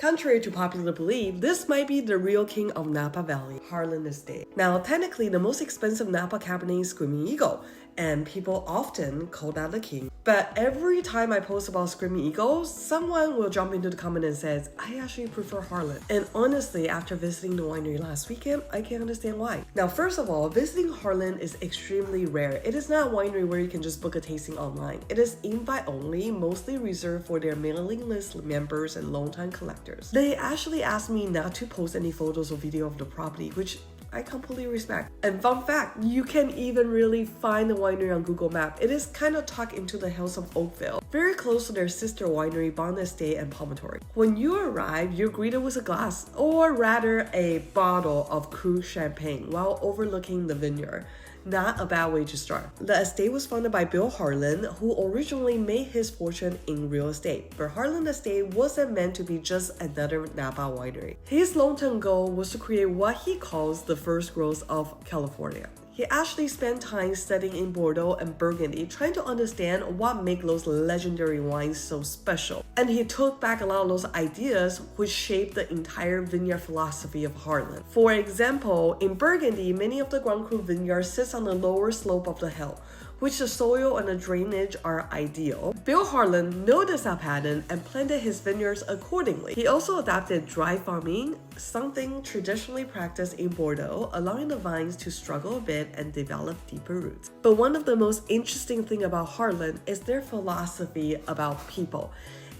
Contrary to popular belief, this might be the real king of Napa Valley, Harlan Estate. Now, technically, the most expensive Napa Cabernet is Screaming Eagle, and people often call that the king. But every time I post about Screaming Eagle, someone will jump into the comment and says, I actually prefer Harlan. And honestly, after visiting the winery last weekend, I can understand why. Now, first of all, visiting Harlan is extremely rare. It is not a winery where you can just book a tasting online. It is invite only, mostly reserved for their mailing list members and longtime collectors. They actually asked me not to post any photos or video of the property, which I completely respect. And fun fact, you can even really find the winery on Google Maps. It is kind of tucked into the hills of Oakville, very close to their sister winery, Harlan Estate and Promontory. When you arrive, you're greeted with a glass, or rather a bottle of crude champagne while overlooking the vineyard. Not a bad way to start. The estate was founded by Bill Harlan, who originally made his fortune in real estate. But Harlan Estate wasn't meant to be just another Napa winery. His long-term goal was to create what he calls the first growth of California. He actually spent time studying in Bordeaux and Burgundy, trying to understand what makes those legendary wines so special. And he took back a lot of those ideas which shaped the entire vineyard philosophy of Harlan. For example, in Burgundy, many of the Grand Cru vineyards sit on the lower slope of the hill, which the soil and the drainage are ideal. Bill Harlan noticed that pattern and planted his vineyards accordingly. He also adopted dry farming, something traditionally practiced in Bordeaux, allowing the vines to struggle a bit and develop deeper roots. But one of the most interesting things about Harlan is their philosophy about people.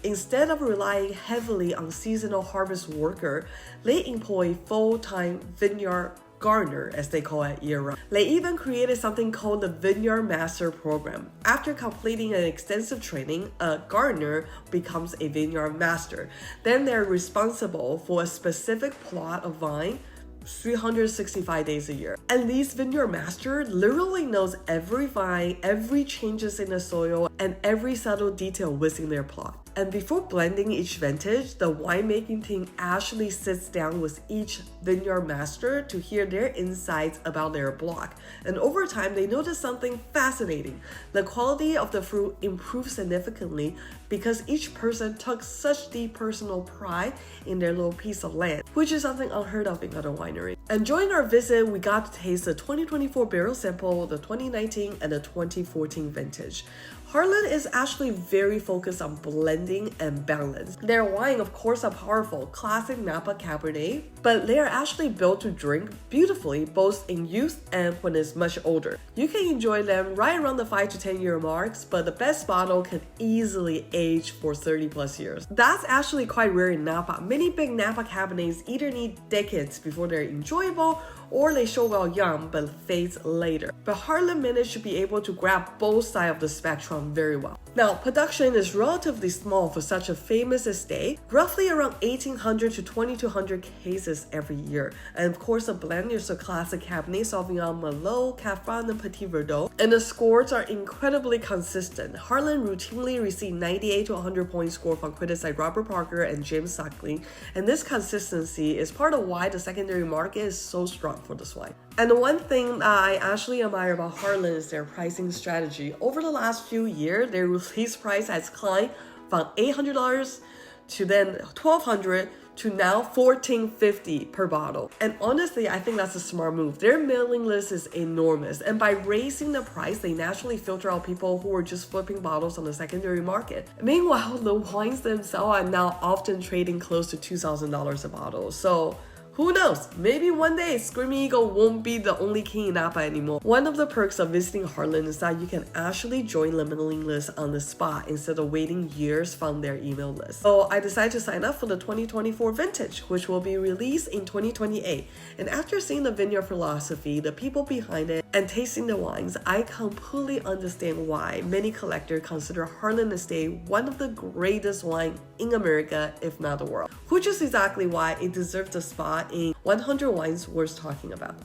Instead of relying heavily on seasonal harvest worker, they employ full-time vineyard gardener, as they call it, year-round. They even created something called the Vineyard Master Program. After completing an extensive training, a gardener becomes a vineyard master. Then they're responsible for a specific plot of vine 365 days a year. And these vineyard master literally knows every vine, every changes in the soil, and every subtle detail within their plot. And before blending each vintage, the winemaking team actually sits down with each vineyard master to hear their insights about their block. And over time, they notice something fascinating. The quality of the fruit improved significantly because each person took such deep personal pride in their little piece of land, which is something unheard of in other wineries. And during our visit, we got to taste the 2024 barrel sample, the 2019, and the 2014 vintage. Harlan is actually very focused on blending and balance. Their wine, of course, are powerful, classic Napa Cabernet, but they are actually built to drink beautifully both in youth and when it's much older. You can enjoy them right around the 5 to 10 year marks, but the best bottle can easily age for 30 plus years. That's actually quite rare in Napa. Many big Napa Cabernets either need decades before they're enjoyable or they show well young but fades later. But Harlan managed to be able to grab both sides of the spectrum very well. Now, production is relatively small for such a famous estate, roughly around 1,800 to 2,200 cases every year. And of course, the blend is a classic Cabernet Sauvignon, Merlot, Cab Franc, and Petit Verdot. And the scores are incredibly consistent. Harlan routinely received 98 to 100 point score from critics like Robert Parker and James Suckling. And this consistency is part of why the secondary market is so strong for this wine. And the one thing that I actually admire about Harlan is their pricing strategy. Over the last few years, their release price has climbed from $800 to then $1,200 to now $1,450 per bottle. And honestly, I think that's a smart move. Their mailing list is enormous, and by raising the price, they naturally filter out people who are just flipping bottles on the secondary market. Meanwhile, the wines themselves are now often trading close to $2,000 a bottle. So who knows? Maybe one day Screaming Eagle won't be the only king in Napa anymore. One of the perks of visiting Harlan is that you can actually join the mailing list on the spot instead of waiting years from their email list. So I decided to sign up for the 2024 vintage, which will be released in 2028. And after seeing the vineyard philosophy, the people behind it, and tasting the wines, I completely understand why many collectors consider Harlan Estate one of the greatest wines in America, if not the world. Which is exactly why it deserves a spot in 100 wines worth talking about.